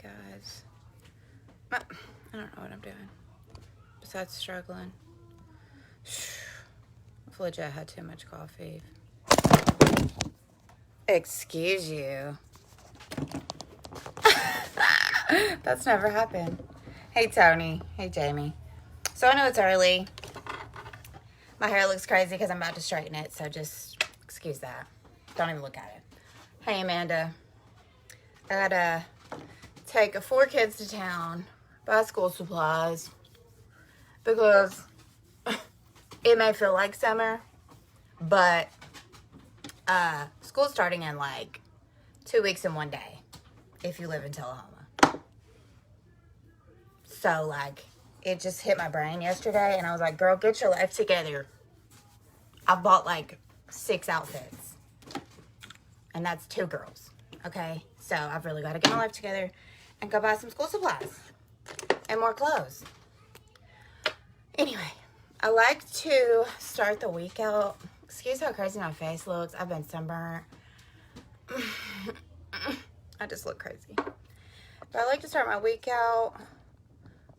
guys. I don't know what I'm doing. Besides struggling. I've legit had too much coffee. Excuse you. That's never happened. Hey, Tony. Hey, Jamie. So I know it's early. My hair looks crazy because I'm about to straighten it, so just excuse that. Don't even look at it. Hey, Amanda. I gotta take 4 kids to town, buy school supplies, because it may feel like summer, but school's starting in like 2 weeks and 1 day if you live in Tullahoma. So, like, it just hit my brain yesterday, and I was like, girl, get your life together. I bought, like, 6 outfits, and that's 2 girls, okay? So, I've really got to get my life together and go buy some school supplies and more clothes. Anyway, I like to start the week out. Excuse how crazy my face looks. I've been sunburnt. I just look crazy. But I like to start my week out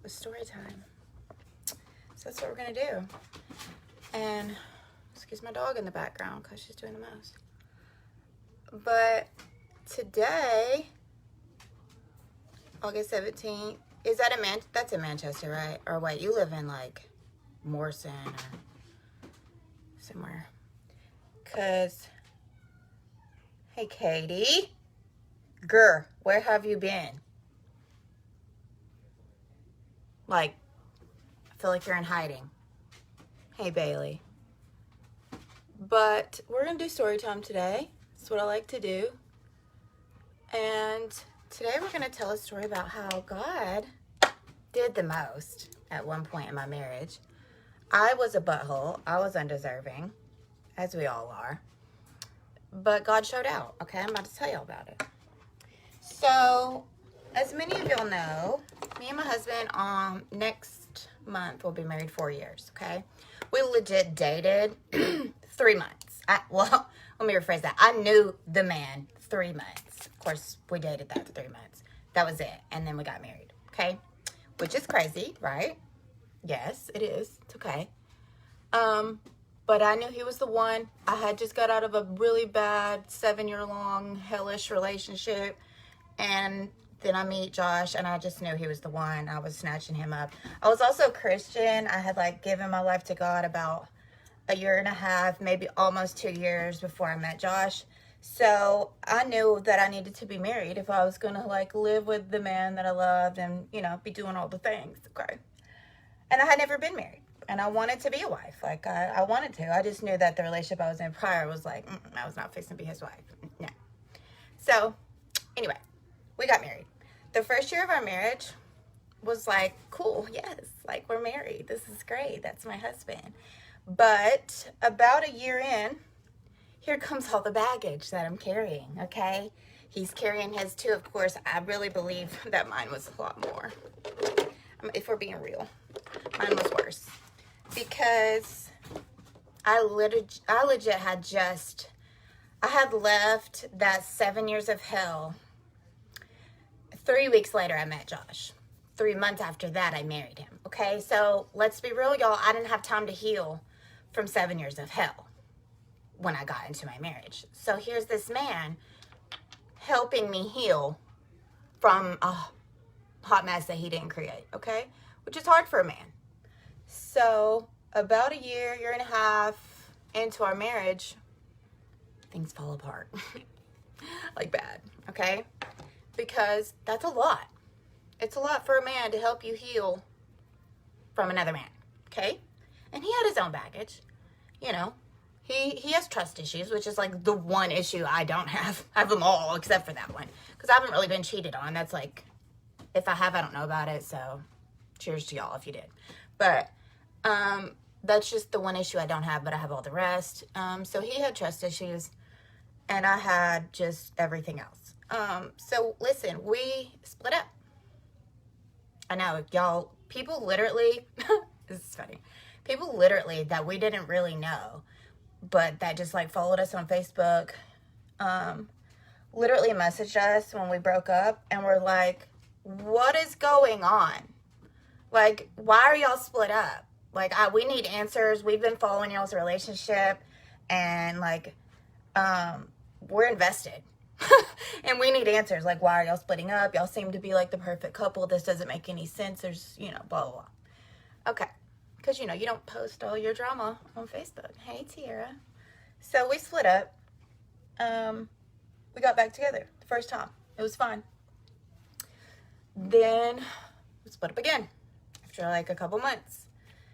with story time. So that's what we're going to do. And excuse my dog in the background because she's doing the most. But today, August 17th, is that that's in Manchester, right? Or wait, you live in like Morrison or somewhere. Because, hey, Katie. Girl, where have you been? Like, I feel like you're in hiding. Hey, Bailey. But we're going to do story time today. That's what I like to do. And today we're going to tell a story about how God did the most at one point in my marriage. I was a butthole. I was undeserving, as we all are. But God showed out, okay? I'm about to tell y'all about it. So, as many of y'all know, me and my husband next month will be married 4 years, okay? We legit dated 3 months. Well, let me rephrase that. I knew the man 3 months. Of course, we dated that for 3 months. That was it. And then we got married, okay? Which is crazy, right? Yes, it is. It's okay. But I knew he was the one. I had just got out of a really bad 7-year-long hellish relationship. And then I meet Josh, and I just knew he was the one. I was snatching him up. I was also Christian. I had, like, given my life to God about 1.5 years, maybe almost 2 years before I met Josh. So I knew that I needed to be married if I was going to, like, live with the man that I loved and, you know, be doing all the things, okay? And I had never been married. And I wanted to be a wife. Like, I wanted to. I just knew that the relationship I was in prior was like, I was not fixing to be his wife. No. So, anyway, we got married. The first year of our marriage was like, cool, yes. Like, we're married. This is great. That's my husband. But about 1 year in, here comes all the baggage that I'm carrying, okay? He's carrying his too, of course. I really believe that mine was a lot more. If we're being real, mine was worse. Because I legit had I had left that 7 years of hell. 3 weeks later, I met Josh. 3 months after that, I married him. Okay, so let's be real, y'all. I didn't have time to heal from 7 years of hell when I got into my marriage. So here's this man helping me heal from a hot mess that he didn't create, okay? Which is hard for a man. So about 1 year, 1.5 years into our marriage, things fall apart. Like bad, okay? Because that's a lot. It's a lot for a man to help you heal from another man, okay? And he had his own baggage, you know. He has trust issues, which is like the one issue I don't have. I have them all except for that one. Because I haven't really been cheated on. That's like, if I have, I don't know about it. So cheers to y'all if you did. But that's just the one issue I don't have, but I have all the rest. So he had trust issues, and I had just everything else. So listen, we split up. I know, y'all, people literally, this is funny, people literally that we didn't really know, but that just like followed us on Facebook, literally messaged us when we broke up and were like, what is going on? Like, why are y'all split up? Like, we need answers. We've been following y'all's relationship, and like, we're invested. And we need answers. Like, why are y'all splitting up? Y'all seem to be like the perfect couple. This doesn't make any sense. There's, blah, blah, blah. Okay. Because, you don't post all your drama on Facebook. Hey, Tiara. So we split up. We got back together the first time. It was fine. Then we split up again after like a couple months.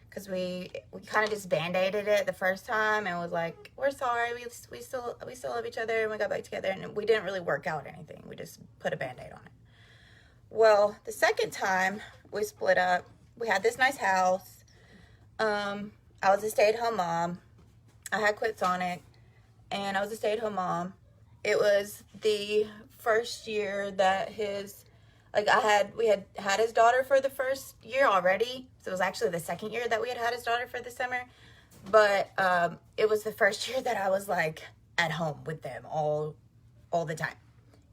Because we kind of just band-aided it the first time and was like, we're sorry, we still love each other, and we got back together, and we didn't really work out anything. We just put a band-aid on it. Well, the second time we split up, we had this nice house. I was a stay-at-home mom. I had quit Sonic, and I was a stay-at-home mom. It was the first year that we had his daughter for the first year already. So it was actually the second year that we had his daughter for the summer. But it was the first year that I was like at home with them all the time.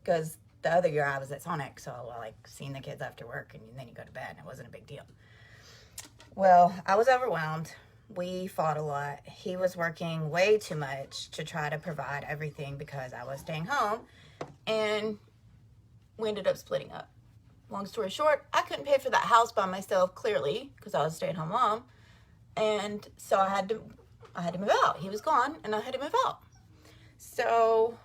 Because the other year I was at Sonic, so I like seeing the kids after work, and then you go to bed, and it wasn't a big deal. Well, I was overwhelmed. We fought a lot. He was working way too much to try to provide everything because I was staying home, and we ended up splitting up. Long story short, I couldn't pay for that house by myself, clearly, because I was a stay-at-home mom. And so I had to move out. He was gone, and I had to move out. So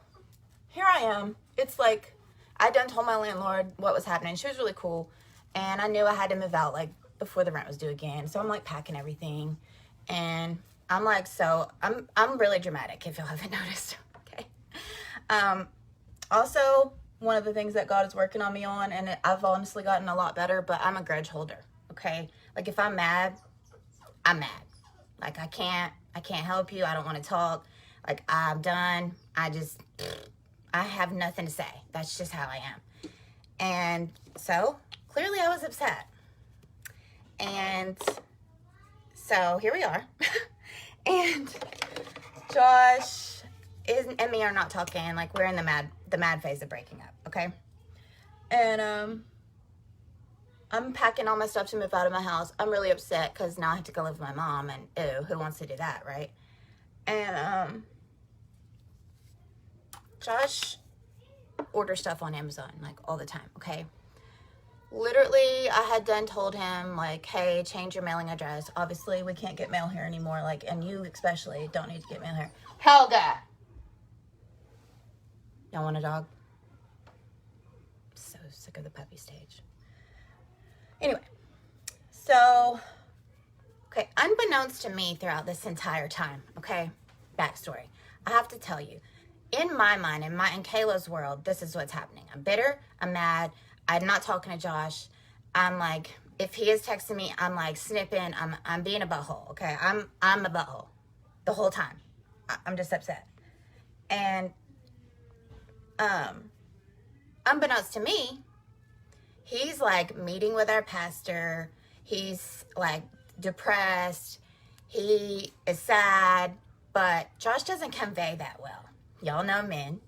here I am. It's like I done told my landlord what was happening. She was really cool, and I knew I had to move out like before the rent was due again. So I'm like packing everything, and I'm like, I'm really dramatic, if y'all haven't noticed. Okay. Also, one of the things that God is working on me on, and I've honestly gotten a lot better, but I'm a grudge holder, okay? Like, if I'm mad, I'm mad. Like, I can't help you. I don't want to talk. Like, I'm done. I have nothing to say. That's just how I am. And so, clearly I was upset. And so, here we are. And Josh and me are not talking. Like, we're in the mad phase of breaking up, okay? And I'm packing all my stuff to move out of my house. I'm really upset because now I have to go live with my mom, and ew, who wants to do that, right? And Josh orders stuff on Amazon like all the time, okay? Literally, I had done told him, like, hey, change your mailing address. Obviously, we can't get mail here anymore, like, and you especially don't need to get mail here. Helga! Y'all want a dog? So sick of the puppy stage. Anyway, so, okay, unbeknownst to me throughout this entire time, okay, backstory, I have to tell you, in my mind, in Kayla's world, this is what's happening. I'm bitter, I'm mad, I'm not talking to Josh, I'm like, if he is texting me, I'm like snipping, I'm being a butthole, okay, I'm a butthole the whole time. I'm just upset. And unbeknownst to me, he's like meeting with our pastor. He's like depressed. He is sad, but Josh doesn't convey that well. Y'all know men.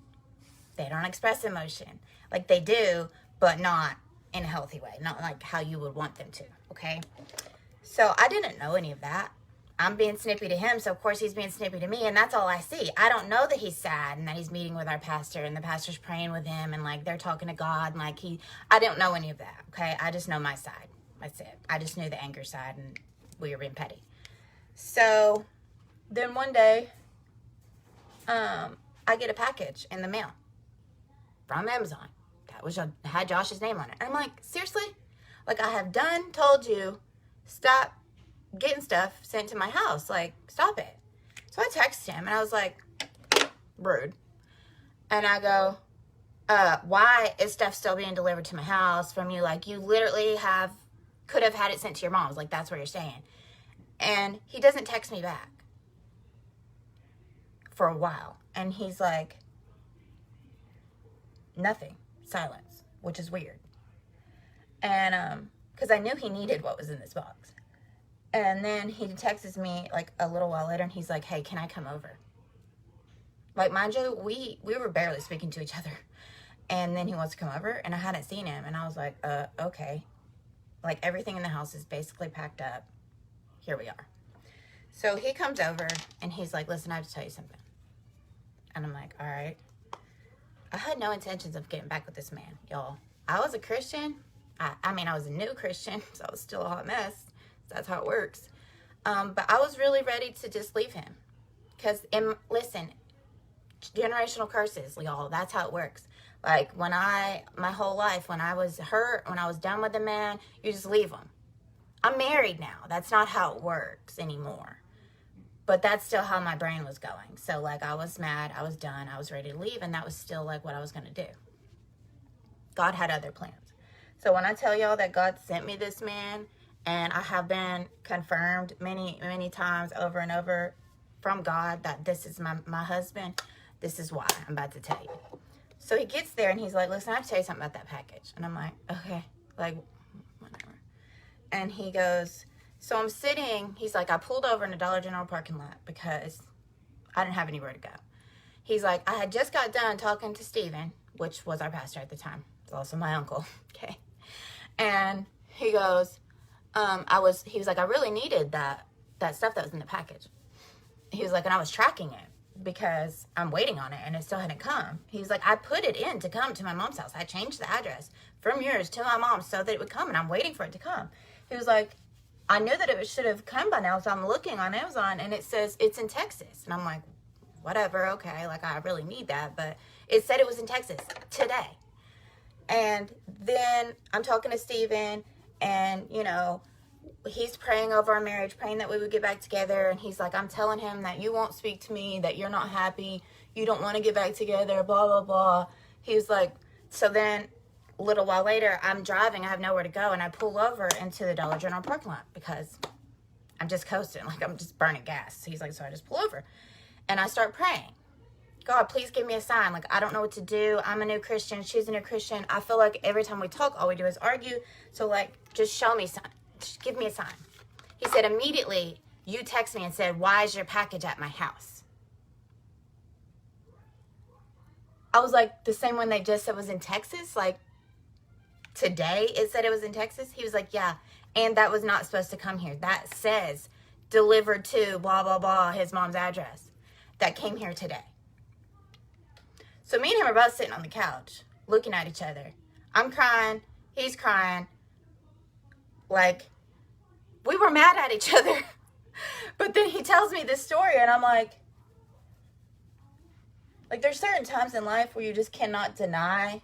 They don't express emotion. Like they do, but not in a healthy way. Not like how you would want them to, okay? So I didn't know any of that. I'm being snippy to him, so of course he's being snippy to me, and that's all I see. I don't know that he's sad and that he's meeting with our pastor and the pastor's praying with him and like they're talking to God and like I don't know any of that, okay? I just know my side. That's it. I just knew the anger side and we were being petty. So then one day, I get a package in the mail from Amazon that had Josh's name on it. And I'm like, seriously? Like I have told you, stop getting stuff sent to my house. Like, stop it. So I texted him and I was like, rude. And I go, why is stuff still being delivered to my house from you? Like, you literally could have had it sent to your mom's. Like, that's what you're saying. And he doesn't text me back for a while. And he's like, nothing. Silence, which is weird. And, because I knew he needed what was in this box. And then he texts me like a little while later and he's like, hey, can I come over? Like, mind you, we were barely speaking to each other. And then he wants to come over, and I hadn't seen him. And I was like, okay. Like, everything in the house is basically packed up. Here we are. So he comes over, and he's like, listen, I have to tell you something. And I'm like, all right. I had no intentions of getting back with this man, y'all. I was a Christian. I mean, I was a new Christian, so I was still a hot mess. That's how it works. But I was really ready to just leave him. Because, listen, generational curses, y'all. That's how it works. Like, my whole life, when I was hurt, when I was done with a man, you just leave him. I'm married now. That's not how it works anymore. But that's still how my brain was going. So, like, I was mad. I was done. I was ready to leave. And that was still, like, what I was going to do. God had other plans. So, when I tell y'all that God sent me this man, and I have been confirmed many, many times over and over from God that this is my husband, this is why I'm about to tell you. So he gets there and he's like, listen, I have to tell you something about that package. And I'm like, okay, like, whatever. And he goes, so I'm sitting, he's like, I pulled over in a Dollar General parking lot because I didn't have anywhere to go. He's like, I had just got done talking to Stephen, which was our pastor at the time. It's also my uncle, okay. And he goes, he was like, I really needed that stuff that was in the package. He was like, and I was tracking it because I'm waiting on it and it still hadn't come. He was like, I put it in to come to my mom's house. I changed the address from yours to my mom's so that it would come, and I'm waiting for it to come. He was like, I knew that it should have come by now, so I'm looking on Amazon and it says it's in Texas. And I'm like, whatever, okay, like I really need that, but it said it was in Texas today. And then I'm talking to Steven, and, you know, he's praying over our marriage, praying that we would get back together. And he's like, I'm telling him that you won't speak to me, that you're not happy, you don't want to get back together, blah, blah, blah. He was like, so then a little while later, I'm driving, I have nowhere to go, and I pull over into the Dollar General parking lot because I'm just coasting, like I'm just burning gas. So he's like, so I just pull over. And I start praying. God, please give me a sign. Like, I don't know what to do. I'm a new Christian. She's a new Christian. I feel like every time we talk, all we do is argue. So, like, just show me something. Just give me a sign. He said, immediately, you text me and said, why is your package at my house? I was like, the same one they just said was in Texas? Like, today it said it was in Texas? He was like, yeah. And that was not supposed to come here. That says delivered to blah, blah, blah, his mom's address. That came here today. So me and him are both sitting on the couch, looking at each other. I'm crying. He's crying. Like, we were mad at each other. But then he tells me this story, and I'm like, there's certain times in life where you just cannot deny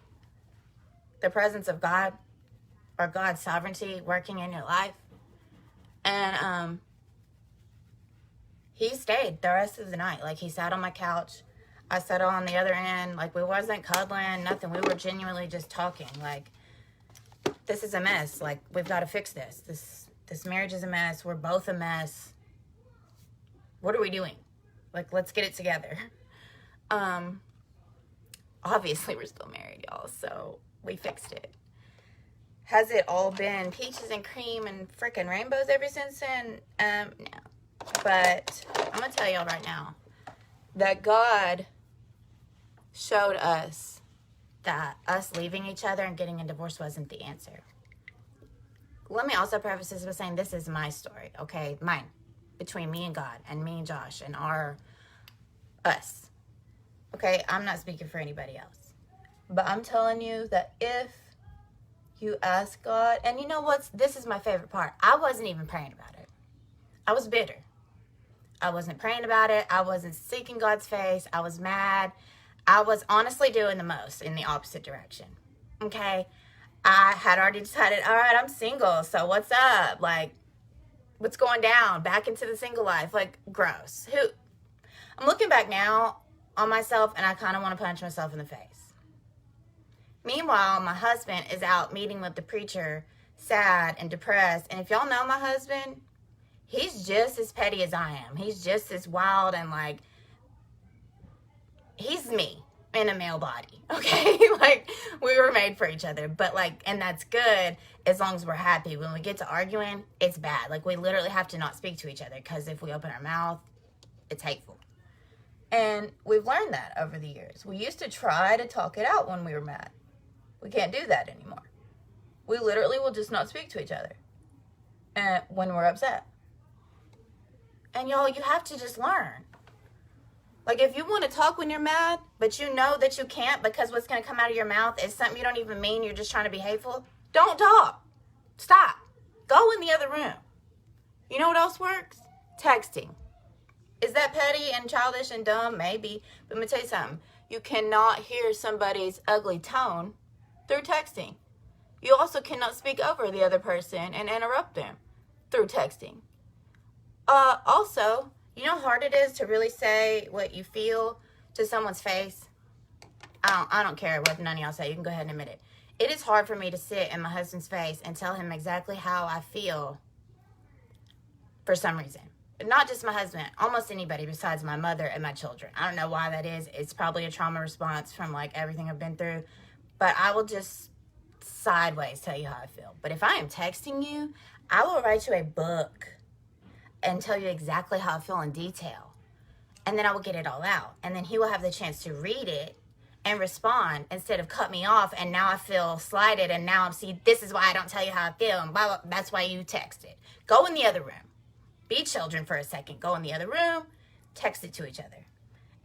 the presence of God or God's sovereignty working in your life. And he stayed the rest of the night. Like, he sat on my couch. I sat on the other end. Like, we wasn't cuddling, nothing. We were genuinely just talking. Like, this is a mess. Like, we've got to fix this. This marriage is a mess. We're both a mess. What are we doing? Like, let's get it together. Obviously, we're still married, y'all. So, we fixed it. Has it all been peaches and cream and freaking rainbows ever since then? No. But I'm going to tell y'all right now that God showed us that us leaving each other and getting a divorce wasn't the answer. Let me also preface this by saying this is my story, okay? Mine. Between me and God and me and Josh and us. Okay? I'm not speaking for anybody else. But I'm telling you that if you ask God, and you know what? This is my favorite part. I wasn't even praying about it. I was bitter. I wasn't praying about it. I wasn't seeking God's face. I was mad. I was honestly doing the most in the opposite direction. Okay? I had already decided, all right, I'm single. So what's up? Like, what's going down? Back into the single life. Like, gross. I'm looking back now on myself, and I kind of want to punch myself in the face. Meanwhile, my husband is out meeting with the preacher, sad and depressed. And if y'all know my husband, he's just as petty as I am. He's just as wild and like, he's me in a male body, okay? Like, we were made for each other. But like, and that's good as long as we're happy. When we get to arguing, it's bad. Like, we literally have to not speak to each other because if we open our mouth, it's hateful. And we've learned that over the years. We used to try to talk it out when we were mad. We can't do that anymore. We literally will just not speak to each other when we're upset. And y'all, you have to just learn. Like, if you want to talk when you're mad, but you know that you can't because what's going to come out of your mouth is something you don't even mean, you're just trying to be hateful, don't talk. Stop. Go in the other room. You know what else works? Texting. Is that petty and childish and dumb? Maybe. But let me tell you something. You cannot hear somebody's ugly tone through texting. You also cannot speak over the other person and interrupt them through texting. Also, you know how hard it is to really say what you feel to someone's face? I don't care what none of y'all say. You can go ahead and admit it. It is hard for me to sit in my husband's face and tell him exactly how I feel for some reason. Not just my husband, almost anybody besides my mother and my children. I don't know why that is. It's probably a trauma response from like everything I've been through. But I will just sideways tell you how I feel. But if I am texting you, I will write you a book and tell you exactly how I feel in detail. And then I will get it all out. And then he will have the chance to read it and respond instead of cut me off. And now I feel slighted. And now I'm see, this is why I don't tell you how I feel. And blah, blah, that's why you texted. Go in the other room. Be children for a second. Go in the other room. Text it to each other.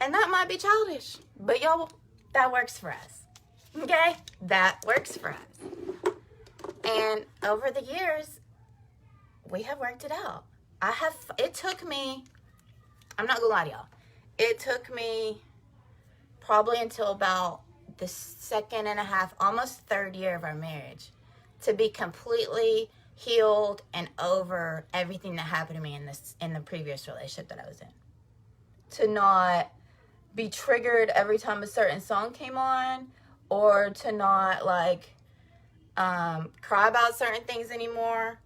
And that might be childish. But y'all, that works for us. Okay? That works for us. And over the years, we have worked it out. It took me, I'm not gonna lie to y'all, it took me probably until about the second and a half, almost third year of our marriage to be completely healed and over everything that happened to me in the previous relationship that I was in. To not be triggered every time a certain song came on, or to not like cry about certain things anymore.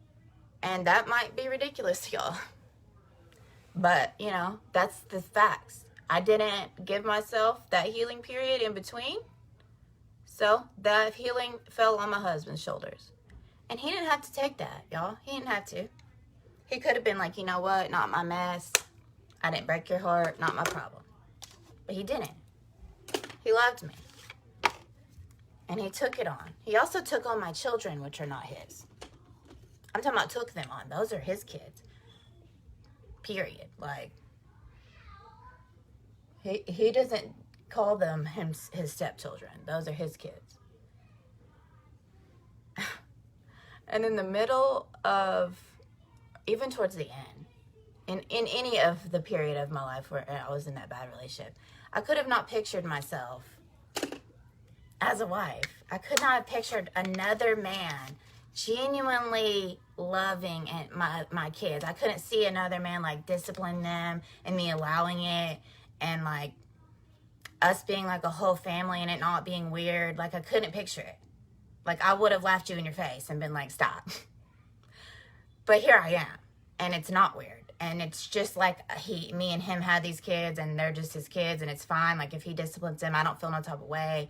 And that might be ridiculous to y'all. But, you know, that's the facts. I didn't give myself that healing period in between. So that healing fell on my husband's shoulders. And he didn't have to take that, y'all. He didn't have to. He could have been like, you know what? Not my mess. I didn't break your heart. Not my problem. But he didn't. He loved me. And he took it on. He also took on my children, which are not his. I'm talking about took them on. Those are his kids. Period. Like, he doesn't call them his stepchildren. Those are his kids. And in the middle of, even towards the end, in any of the period of my life where I was in that bad relationship, I could have not pictured myself as a wife. I could not have pictured another man genuinely loving and my kids. I couldn't see another man like discipline them and me allowing it, and like us being like a whole family and it not being weird. Like, I couldn't picture it. Like, I would have laughed you in your face and been like, stop. But here I am, and it's not weird. And it's just like me and him had these kids, and they're just his kids, and it's fine. Like, if he disciplines them, I don't feel no type of way.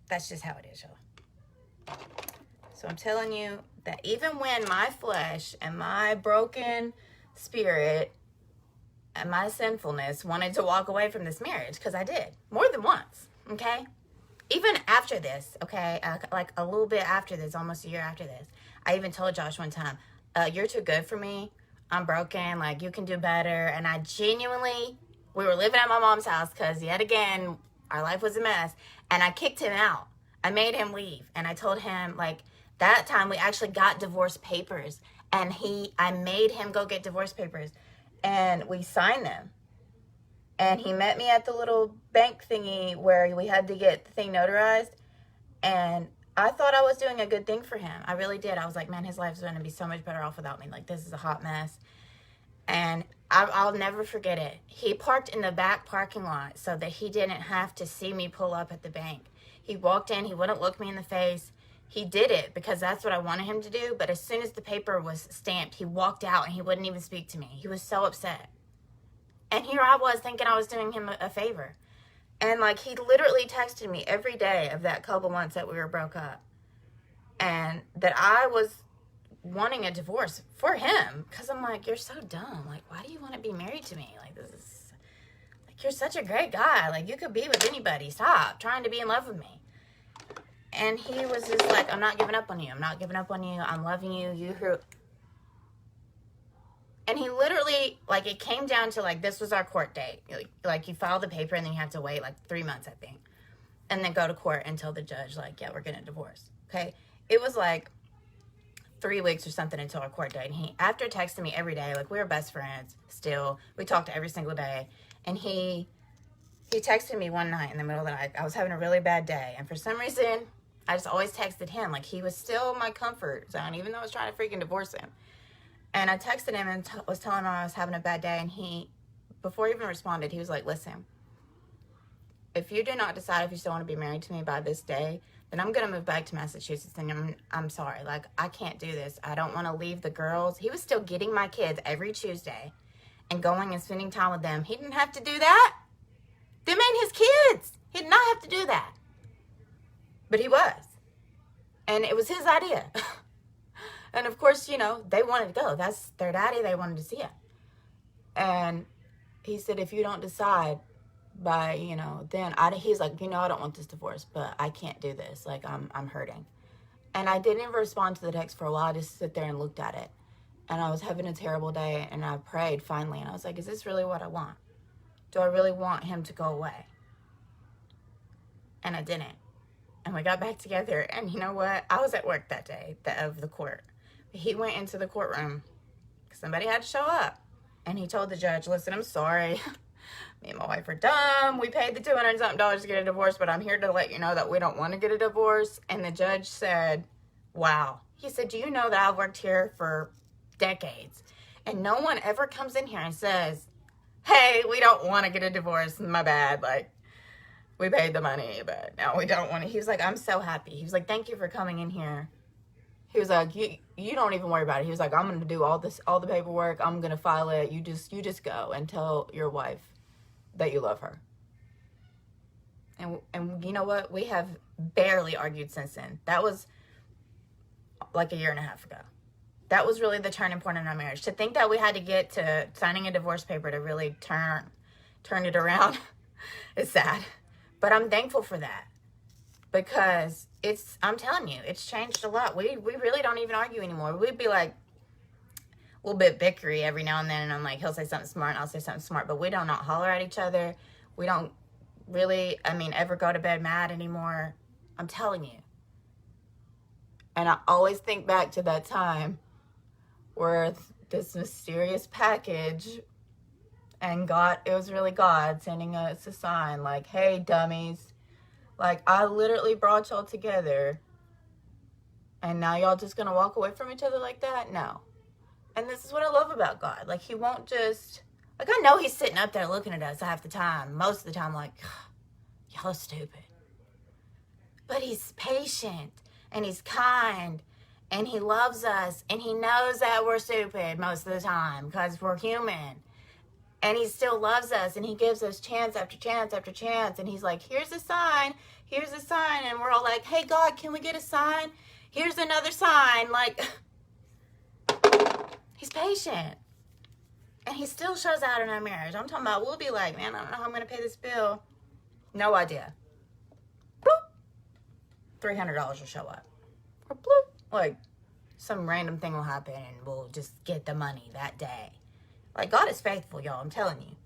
That's just how it is, y'all. So I'm telling you that even when my flesh and my broken spirit and my sinfulness wanted to walk away from this marriage, because I did, more than once, okay? Even after this, okay, like a little bit after this, almost a year after this, I even told Josh one time, you're too good for me. I'm broken. Like, you can do better. And I genuinely, we were living at my mom's house because, yet again, our life was a mess. And I kicked him out. I made him leave. And I told him, like, that time we actually got divorce papers. And I made him go get divorce papers. And we signed them. And he met me at the little bank thingy where we had to get the thing notarized. And I thought I was doing a good thing for him. I really did. I was like, man, his life's going to be so much better off without me. Like, this is a hot mess. And I'll never forget it. He parked in the back parking lot so that he didn't have to see me pull up at the bank. He walked in. He wouldn't look me in the face. He did it because that's what I wanted him to do. But as soon as the paper was stamped, he walked out and he wouldn't even speak to me. He was so upset. And here I was thinking I was doing him a favor. And, like, he literally texted me every day of that couple months that we were broke up. And that I was wanting a divorce for him. Because I'm like, you're so dumb. Like, why do you want to be married to me? Like, this is, like, you're such a great guy. Like, you could be with anybody. Stop trying to be in love with me. And he was just like, I'm not giving up on you. I'm not giving up on you. I'm loving you. And he literally, like, it came down to, like, this was our court date. Like, you file the paper and then you have to wait, like, 3 months, I think. And then go to court and tell the judge, like, yeah, we're getting a divorce. Okay? It was, like, 3 weeks or something until our court date. And he, after texting me every day, like, we were best friends still. We talked every single day. And he texted me one night in the middle of the night. I was having a really bad day. And for some reason, I just always texted him. Like, he was still my comfort zone, even though I was trying to freaking divorce him. And I texted him and was telling him I was having a bad day. And he, before he even responded, he was like, listen, if you do not decide if you still want to be married to me by this day, then I'm going to move back to Massachusetts. And I'm sorry. Like, I can't do this. I don't want to leave the girls. He was still getting my kids every Tuesday and going and spending time with them. He didn't have to do that. Them ain't his kids. He did not have to do that. But he was. And it was his idea. And of course, you know, they wanted to go. That's their daddy. They wanted to see him. And he said, if you don't decide by, you know, then he's like, you know, I don't want this divorce, but I can't do this. Like, I'm hurting. And I didn't even respond to the text for a while. I just sit there and looked at it. And I was having a terrible day. And I prayed finally. And I was like, is this really what I want? Do I really want him to go away? And I didn't. And we got back together. And you know what? I was at work that day of the court. He went into the courtroom because somebody had to show up. And he told the judge, listen, I'm sorry. Me and my wife are dumb. We paid the $200-something to get a divorce, but I'm here to let you know that we don't want to get a divorce. And the judge said, wow. He said, do you know that I've worked here for decades? And no one ever comes in here and says, hey, we don't want to get a divorce. My bad. Like, we paid the money, but no, we don't want to. He was like, I'm so happy. He was like, thank you for coming in here. He was like, you don't even worry about it. He was like, I'm going to do all the paperwork. I'm going to file it. You just go and tell your wife that you love her. And you know what? We have barely argued since then. That was like a year and a half ago. That was really the turning point in our marriage. To think that we had to get to signing a divorce paper to really turn it around is sad. But I'm thankful for that. Because I'm telling you, it's changed a lot. We really don't even argue anymore. We'd be like a little bit bickery every now and then. And I'm like, he'll say something smart and I'll say something smart. But we don't not holler at each other. We don't really, ever go to bed mad anymore. I'm telling you. And I always think back to that time where this mysterious package and it was really God sending us a sign like, hey, dummies. Like, I literally brought y'all together, and now y'all just gonna walk away from each other like that? No. And this is what I love about God. Like, he won't just, like, I know he's sitting up there looking at us half the time, most of the time, like, y'all are stupid. But he's patient, and he's kind, and he loves us, and he knows that we're stupid most of the time, because we're human. And he still loves us, and he gives us chance after chance after chance. And he's like, here's a sign. Here's a sign. And we're all like, hey, God, can we get a sign? Here's another sign. Like, he's patient. And he still shows out in our marriage. I'm talking about, we'll be like, man, I don't know how I'm going to pay this bill. No idea. Bloop. $300 will show up. Or bloop. Like, some random thing will happen, and we'll just get the money that day. Like, God is faithful, y'all. I'm telling you.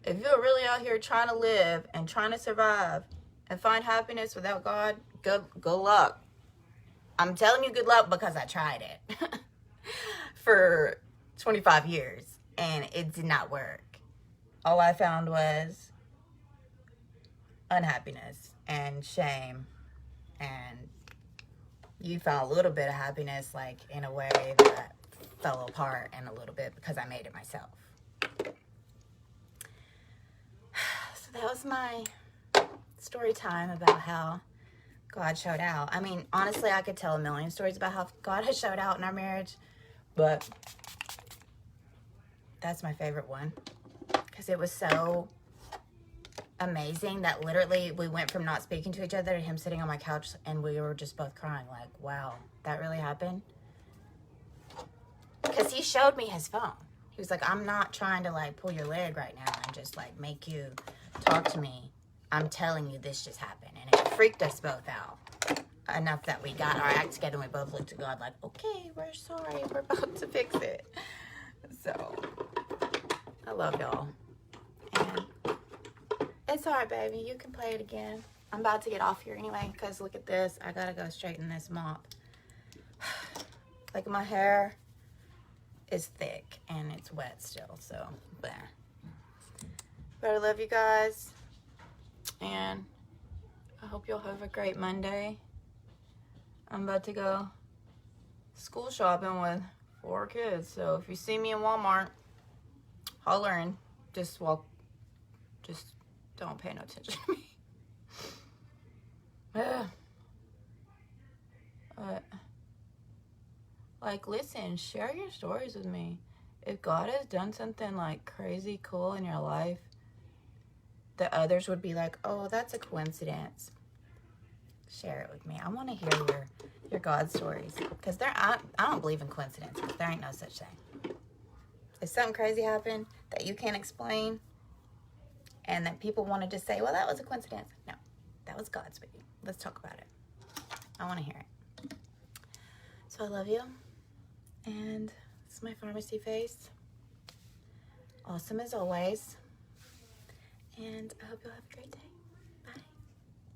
If you're really out here trying to live and trying to survive and find happiness without God, good luck. I'm telling you good luck because I tried it for 25 years and it did not work. All I found was unhappiness and shame. And you found a little bit of happiness, like, in a way that fell apart in a little bit because I made it myself. So that was my story time about how God showed out. Honestly, I could tell a million stories about how God has showed out in our marriage, but that's my favorite one because it was so amazing that literally we went from not speaking to each other to him sitting on my couch and we were just both crying like, wow, that really happened. because he showed me his phone. He was like, I'm not trying to like pull your leg right now and just like make you talk to me. I'm telling you this just happened. And it freaked us both out enough that we got our act together and we both looked at God like, okay, we're sorry. We're about to fix it. So, I love y'all. And it's all right, baby. You can play it again. I'm about to get off here anyway because look at this. I got to go straighten this mop. Like my hair is thick and it's wet still, so there. But I love you guys, and I hope you'll have a great Monday. I'm about to go school shopping with 4 kids, so if you see me in Walmart, holler and just don't pay no attention to me. Like, listen, share your stories with me. If God has done something like crazy cool in your life that others would be like, oh, that's a coincidence, share it with me. I want to hear your God stories, because I don't believe in coincidences. There ain't no such thing. If something crazy happened that you can't explain and that people wanted to say, well, that was a coincidence. No, that was God speaking. Let's talk about it. I want to hear it. So I love you. And this is my pharmacy face. Awesome as always. And I hope you'll have a great day.